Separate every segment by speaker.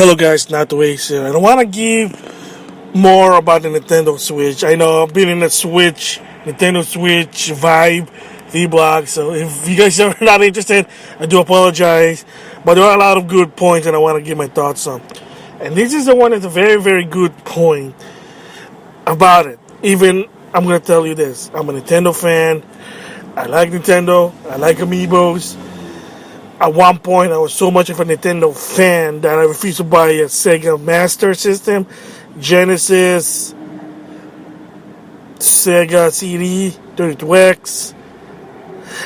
Speaker 1: Hello guys, NautoAisDx here. I don't want to give more about the Nintendo Switch. I know I've been in the Nintendo Switch vibe, V-Block, so if you guys are not interested, I do apologize. But there are a lot of good points and I want to give my thoughts on. And this is the one that's a very, very good point about it. Even, I'm going to tell you this, I'm a Nintendo fan. I like Nintendo. I like Amiibos. At one point, I was so much of a Nintendo fan that I refused to buy a Sega Master System, Genesis, Sega CD, 32X.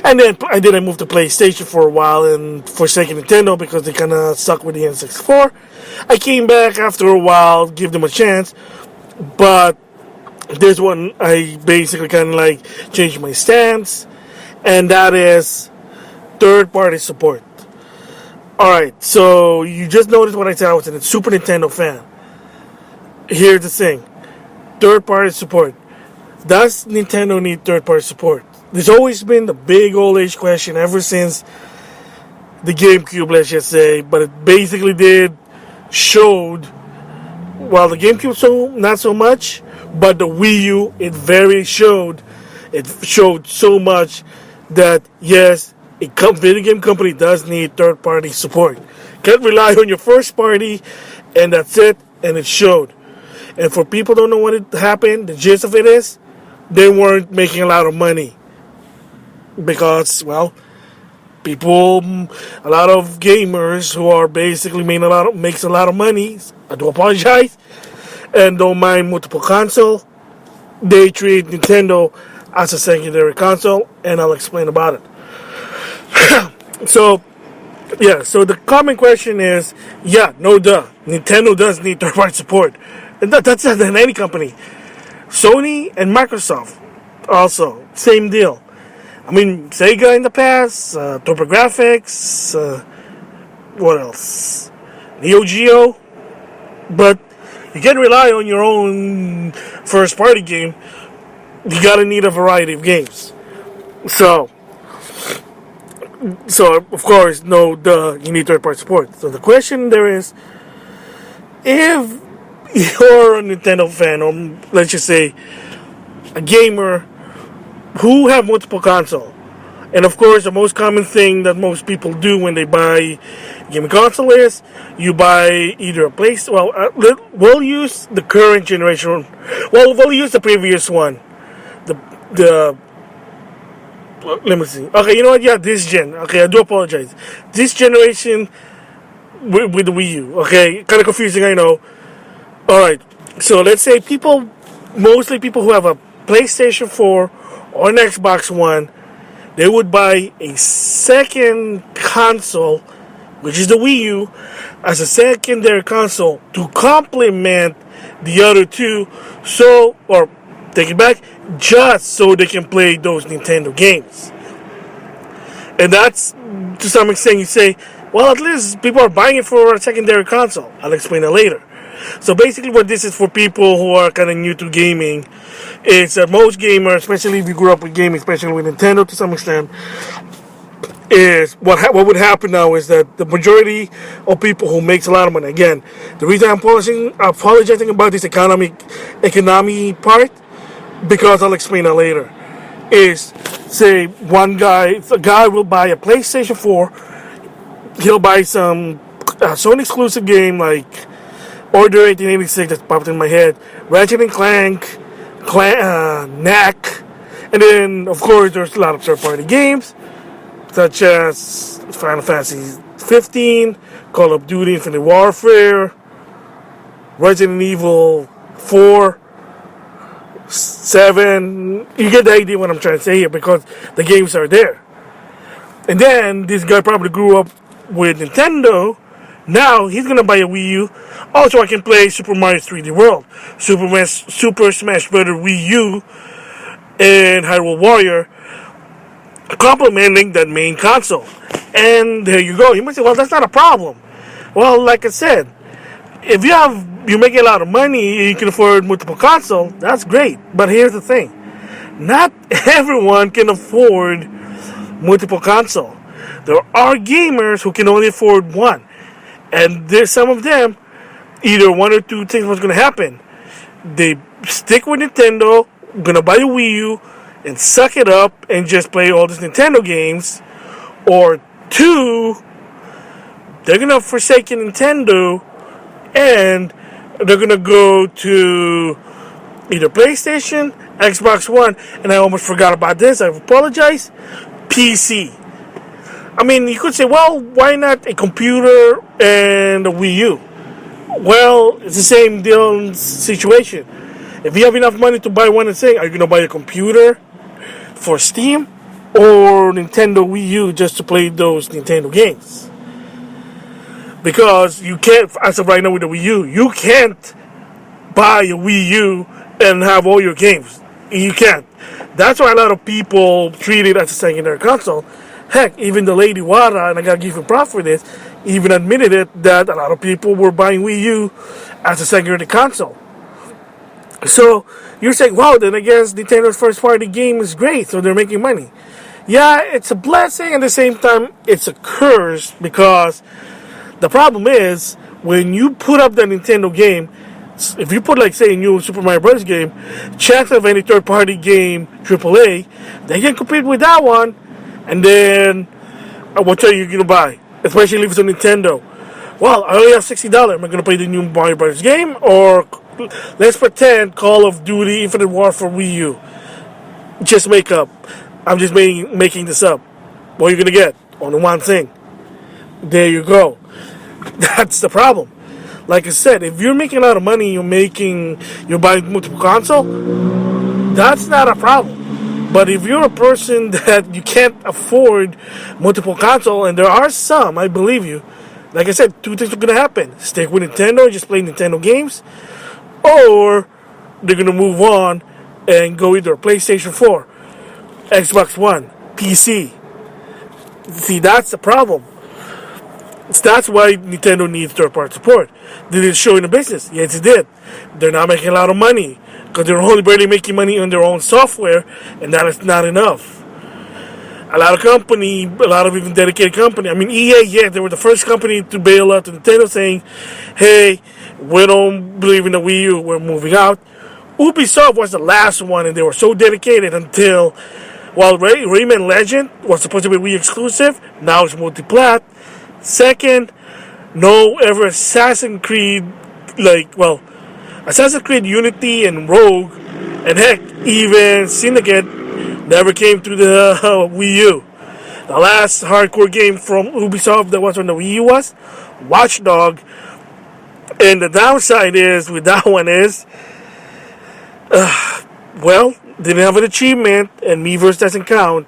Speaker 1: And then I moved to PlayStation for a while and forsaken Nintendo because they kind of suck with the N64. I came back after a while, give them a chance, but this one I basically kind of like changed my stance, and that is third-party support. Alright, so you just noticed what I said. I was a Super Nintendo fan. Here's the thing. Third-party support. Does Nintendo need third-party support? There's always been the big old age question ever since the GameCube, let's just say. But it basically showed, well, the GameCube not so much, but the Wii U, it showed so much that, yes, a video game company does need third-party support. Can't rely on your first party, and that's it, and it showed. And for people who don't know what happened, the gist of it is, they weren't making a lot of money. Because, well, a lot of gamers who are basically makes a lot of money, I do apologize, and don't mind multiple console, they treat Nintendo as a secondary console, and I'll explain about it. So the common question is, Nintendo does need third-party support. And that's in any company. Sony and Microsoft also, same deal. I mean, Sega in the past, TurboGrafx, what else? Neo Geo. But you can't rely on your own first-party game. You gotta need a variety of games. So of course, you need third-party support. So the question there is, if you're a Nintendo fan, or let's just say a gamer who have multiple console, and of course the most common thing that most people do when they buy a gaming console is you buy either a we'll use the current generation. Well, we'll use the previous one. Let me see. Okay, you know what? Yeah, this gen. Okay, I do apologize. This generation with the Wii U. Okay, kind of confusing, I know. Alright, so let's say mostly people who have a PlayStation 4 or an Xbox One, they would buy a second console, which is the Wii U, as a secondary console to complement the other two, or take it back, just so they can play those Nintendo games. And that's, to some extent, you say, well, at least people are buying it for a secondary console. I'll explain that later. So basically what this is for people who are kind of new to gaming, is that most gamers, especially if you grew up with gaming, especially with Nintendo to some extent, is what would happen now is that the majority of people who makes a lot of money, again, the reason I'm apologizing about this economy part, because I'll explain that later, is, say, a guy will buy a PlayStation 4, he'll buy some Sony exclusive game like Order 1886, that's popped in my head, Ratchet and Clank, Knack, and then, of course, there's a lot of third-party games, such as Final Fantasy 15, Call of Duty Infinite Warfare, Resident Evil 4, 7, you get the idea what I'm trying to say here, because the games are there. And then this guy probably grew up with Nintendo. Now he's gonna buy a Wii U. Also, I can play Super Mario 3D World, Super Smash Bros. Wii U, and Hyrule Warrior, complementing that main console. And there you go. You might say, well, that's not a problem. Well, like I said, if you're making a lot of money and you can afford multiple consoles, that's great. But here's the thing. Not everyone can afford multiple console. There are gamers who can only afford one. And there's some of them either one or two things was going to happen. They stick with Nintendo, gonna buy a Wii U, and suck it up and just play all these Nintendo games, or two, they're gonna forsake Nintendo and they're gonna go to either PlayStation, Xbox One, and I almost forgot about this, I apologize, PC. I mean, you could say, well, why not a computer and a Wii U? Well, it's the same deal situation. If you have enough money to buy one thing, are you going to buy a computer for Steam or Nintendo Wii U just to play those Nintendo games? Because you can't, as of right now with the Wii U, you can't buy a Wii U and have all your games. You can't. That's why a lot of people treat it as a secondary console. Heck, even the lady Wada, and I gotta give him props for this, even admitted it that a lot of people were buying Wii U as a secondary console. So you're saying, wow, then I guess Nintendo's first party game is great, so they're making money. Yeah, it's a blessing, at the same time, it's a curse, because the problem is, when you put up the Nintendo game, if you put, like, say, a new Super Mario Bros. Game, chance of any third party game, AAA, they can compete with that one. And then, what are you going to buy? Especially if it's a Nintendo. Well, I only have $60. Am I going to play the new Mario Bros. Game? Or, let's pretend Call of Duty Infinite Warfare Wii U. Just make up. I'm just making this up. What are you going to get? Only one thing. There you go. That's the problem. Like I said, if you're making a lot of money, you're buying multiple console, that's not a problem. But if you're a person that you can't afford multiple console, and there are some, I believe you, like I said, two things are going to happen. Stick with Nintendo and just play Nintendo games, or they're going to move on and go either PlayStation 4, Xbox One, PC. See, that's the problem. That's why Nintendo needs third-party support. Did it show in the business? Yes, it did. They're not making a lot of money because they're only barely making money on their own software, and that is not enough. A lot of even dedicated company. I mean, EA, yeah, they were the first company to bail out to Nintendo saying, hey, we don't believe in the Wii U, we're moving out. Ubisoft was the last one, and they were so dedicated until, while Rayman Legend was supposed to be Wii exclusive, now it's multi-plat. Second, no ever Assassin's Creed Unity and Rogue, and heck, even Syndicate never came to the Wii U. The last hardcore game from Ubisoft that was on the Wii U was Watch Dogs, and the downside is with that one is, didn't have an achievement, and Miiverse doesn't count.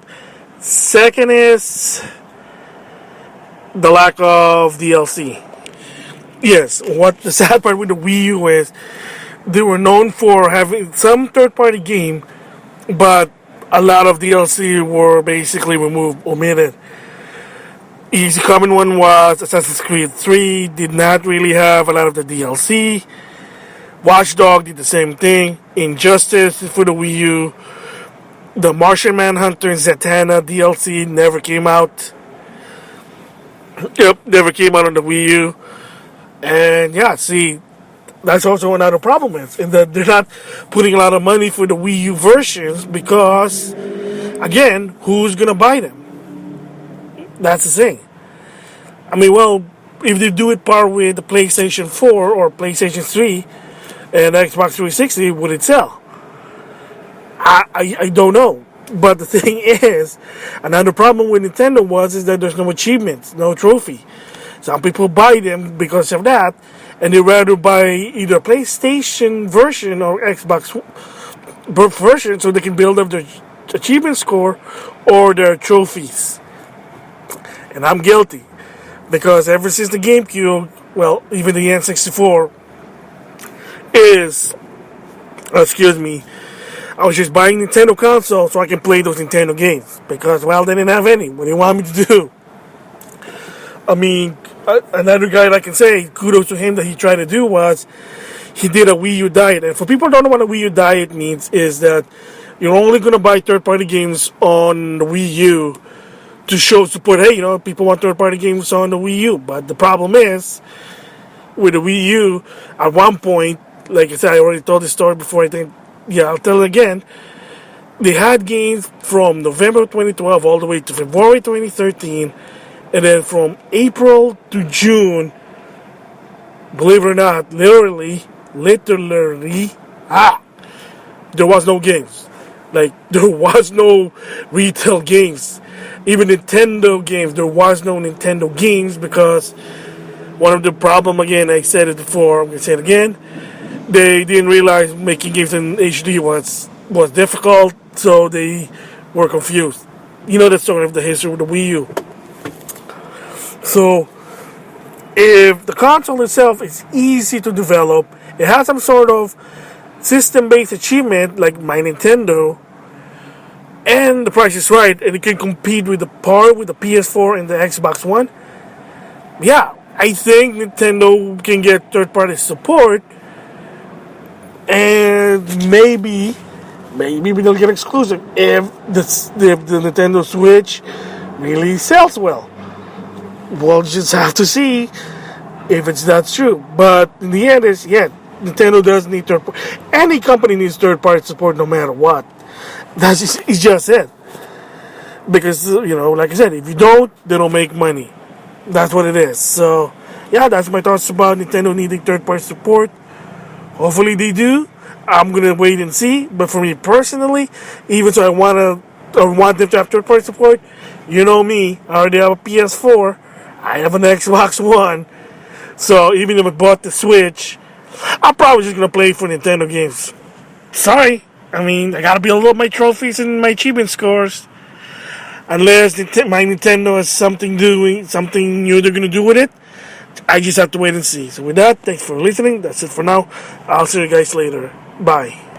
Speaker 1: Second is the lack of DLC. Yes, what the sad part with the Wii U is, they were known for having some third-party game, but a lot of DLC were basically omitted. Easy common one was Assassin's Creed 3, did not really have a lot of the DLC. Watch Dogs did the same thing. Injustice for the Wii U. The Martian Manhunter and Zatanna DLC never came out. Yep, never came out on the Wii U. And yeah, see, that's also another problem is that they're not putting a lot of money for the Wii U versions because, again, who's going to buy them? That's the thing. I mean, well, if they do it par with the PlayStation 4 or PlayStation 3 and Xbox 360, would it sell? I don't know. But the thing is, another problem with Nintendo is that there's no achievements, no trophy. Some people buy them because of that, and they rather buy either PlayStation version or Xbox version so they can build up their achievement score or their trophies. And I'm guilty, because ever since the GameCube, well, even the N64 I was just buying Nintendo consoles so I can play those Nintendo games. Because, well, they didn't have any. What do you want me to do? I mean, another guy that I can say, kudos to him that he tried to do was, he did a Wii U diet. And for people who don't know what a Wii U diet means, is that you're only going to buy third-party games on the Wii U to show support. Hey, people want third-party games on the Wii U. But the problem is, with the Wii U, at one point, like I said, I already told this story before. I think, yeah, I'll tell it again. They had games from November 2012 all the way to February 2013, and then from April to June, believe it or not, literally, there was no games. Like, there was no retail games. Even Nintendo games, there was no Nintendo games because one of the problem, again, I said it before, I'm going to say it again, they didn't realize making games in HD was difficult, so they were confused. You know the story of the history with the Wii U. So, if the console itself is easy to develop, it has some sort of system-based achievement like my Nintendo, and the price is right, and it can compete with the PS4 and the Xbox One. Yeah, I think Nintendo can get third-party support, and maybe they'll get exclusive if the Nintendo Switch really sells well. We'll just have to see if it's that true. But in the end, Nintendo does need any company needs third-party support no matter what. It's just it. Because, like I said, if you don't, they don't make money. That's what it is. So, yeah, that's my thoughts about Nintendo needing third-party support. Hopefully they do. I'm going to wait and see. But for me personally, even so I want them to have third-party support, you know me, I already have a PS4. I have an Xbox One. So even if I bought the Switch, I'm probably just going to play for Nintendo games. Sorry. I mean, I got to build up my trophies and my achievement scores. Unless my Nintendo has something new they're going to do with it. I just have to wait and see. So with that, thanks for listening. That's it for now. I'll see you guys later. Bye.